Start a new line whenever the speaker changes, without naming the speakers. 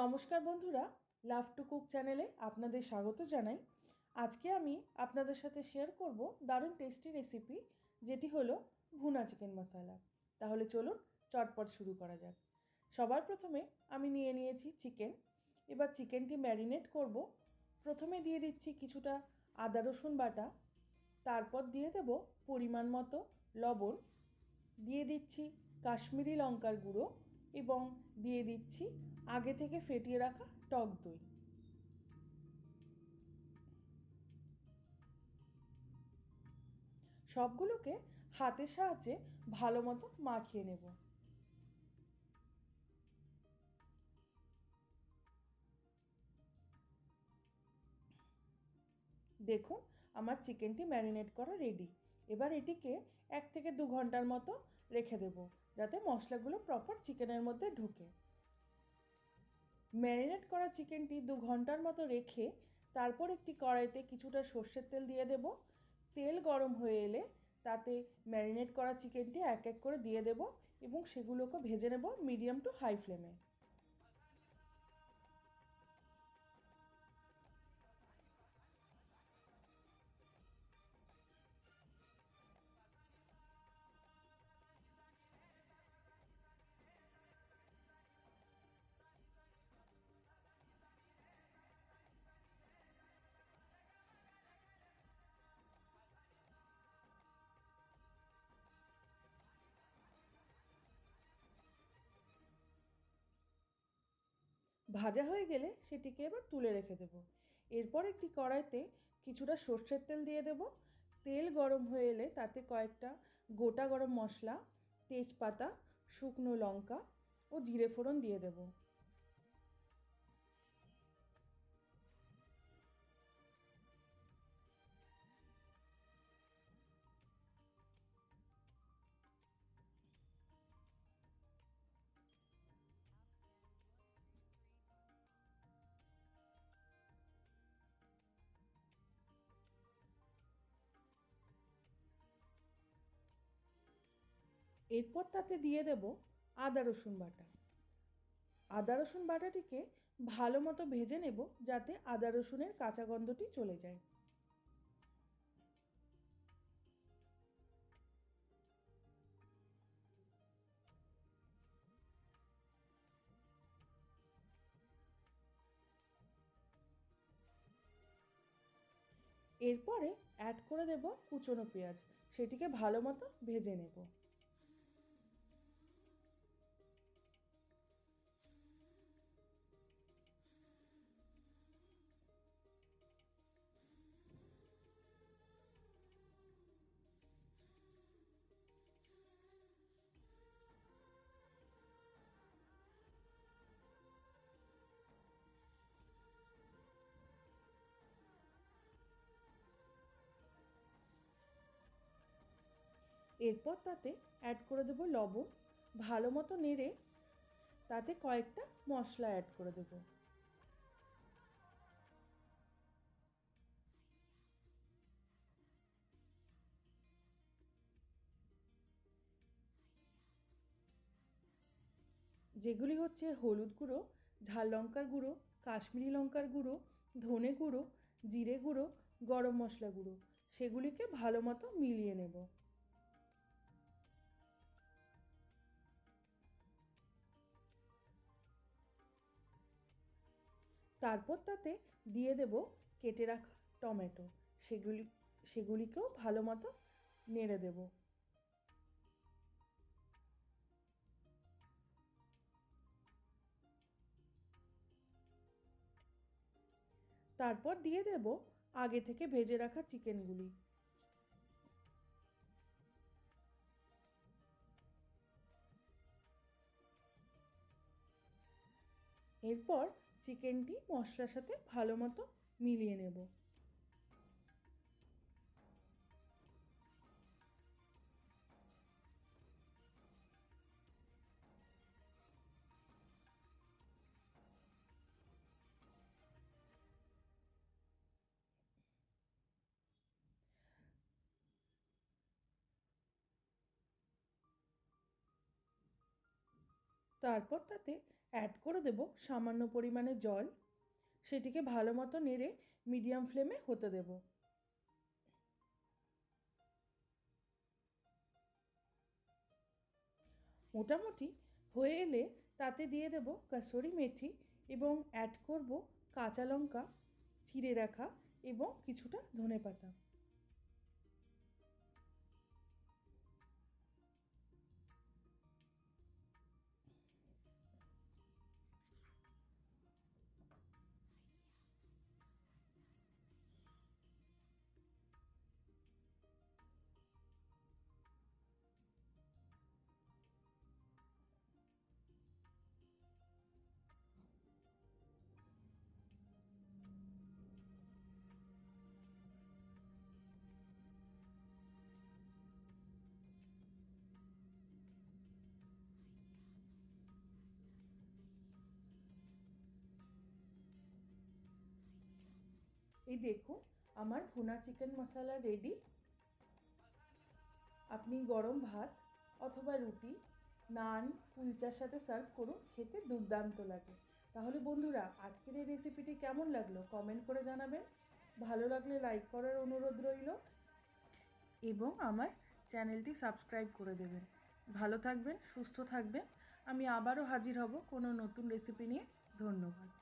নমস্কার বন্ধুরা, love to cook চ্যানেলে আপনাদের স্বাগত জানাই। আজকে আমি আপনাদের সাথে শেয়ার করব দারুণ টেস্টি রেসিপি, যেটি হলো ভুনা চিকেন মশলা। তাহলে চলুন চটপট শুরু করা যাক। সবার প্রথমে আমি নিয়ে নিয়েছি চিকেন। এবার চিকেনটি ম্যারিনেট করব। প্রথমে দিয়ে দিচ্ছি কিছুটা আদা রসুন বাটা, তারপর দিয়ে দেব পরিমাণ মতো লবণ, দিয়ে দিচ্ছি কাশ্মীরি লঙ্কার গুঁড়ো এবং দিয়ে দিচ্ছি আগে থেকে ফেটিয়ে রাখা টক দই। সবগুলোকে হাতের সাহায্যে ভালো মতো মাখিয়ে নেব। দেখুন, আমার চিকেনটি ম্যারিনেট করা রেডি। এবার এটিকে 1 থেকে 2 ঘন্টার মতো রেখে দেব, যাতে মশলাগুলো প্রপার চিকেনের মধ্যে ঢোকে। ম্যারিনেট করা চিকেনটি 2 ঘন্টার মতো রেখে তারপর একটি কড়াইতে কিছুটা সর্ষের তেল দিয়ে দেব। তেল গরম হয়ে এলে তাতে ম্যারিনেট করা চিকেনটি এক এক করে দিয়ে দেব এবং সেগুলোকে ভেজে নেব মিডিয়াম টু হাই ফ্লেমে। ভাজা হয়ে গেলে সেটিকে এবার তুলে রেখে দেব। এরপর একটি কড়াইতে কিছুটা সর্ষের তেল দিয়ে দেব। তেল গরম হয়ে এলে তাতে কয়েকটা গোটা গরম মশলা, তেজপাতা, শুকনো লঙ্কা ও জিরে ফোড়ন দিয়ে দেব। এরপর তাতে দিয়ে দেব আদা রসুন বাটা। আদা রসুন বাটাটিকে ভালো মতো ভেজে নেব, যাতে আদা রসুনের কাঁচা গন্ধটি চলে যায়। এরপরে অ্যাড করে দেব কুচনো পেঁয়াজ, সেটিকে ভালো মতো ভেজে নেব। এরপর তাতে অ্যাড করে দেব লবণ। ভালো মতো নেড়ে তাতে কয়েকটা মশলা অ্যাড করে দেব। যেগুলি হচ্ছে হলুদ গুঁড়ো, ঝাল লঙ্কার গুঁড়ো, কাশ্মীরি লঙ্কার গুঁড়ো, ধনে গুঁড়ো, জিরে গুঁড়ো, গরম মশলা গুঁড়ো। সেগুলিকে ভালো মতো মিলিয়ে নেব। তারপর তাতে দিয়ে দেব কেটে রাখা টমেটো। সেগুলিকেও ভালো মতো নেড়ে দেব। তারপর দিয়ে দেব আগে থেকে ভেজে রাখা চিকেনগুলি। এরপর চিকেনটি মশলার সাথে ভালো মতো মিলিয়ে নেব। তারপর তাতে অ্যাড করে দেব সামান্য পরিমাণে জল। সেটিকে ভালো মতো নেড়ে মিডিয়াম ফ্লেমে হতে দেব। মোটামুটি হয়ে এলে তাতে দিয়ে দেব কাসুরি মেথি এবং অ্যাড করব কাঁচা লঙ্কা চিড়ে রাখা এবং কিছুটা ধনেপাতা। এই দেখুন আমার ভুনা চিকেন মশলা রেডি। আপনি গরম ভাত অথবা রুটি, নান, কুলচার সাথে সার্ভ করুন, খেতে দুর্দান্ত লাগে। তাহলে বন্ধুরা, আজকের এই রেসিপিটি কেমন লাগলো কমেন্ট করে জানাবেন। ভালো লাগলে লাইক করার অনুরোধ রইল এবং আমার চ্যানেলটি সাবস্ক্রাইব করে দেবেন। ভালো থাকবেন, সুস্থ থাকবেন। আমি আবারও হাজির হব কোনো নতুন রেসিপি নিয়ে। ধন্যবাদ।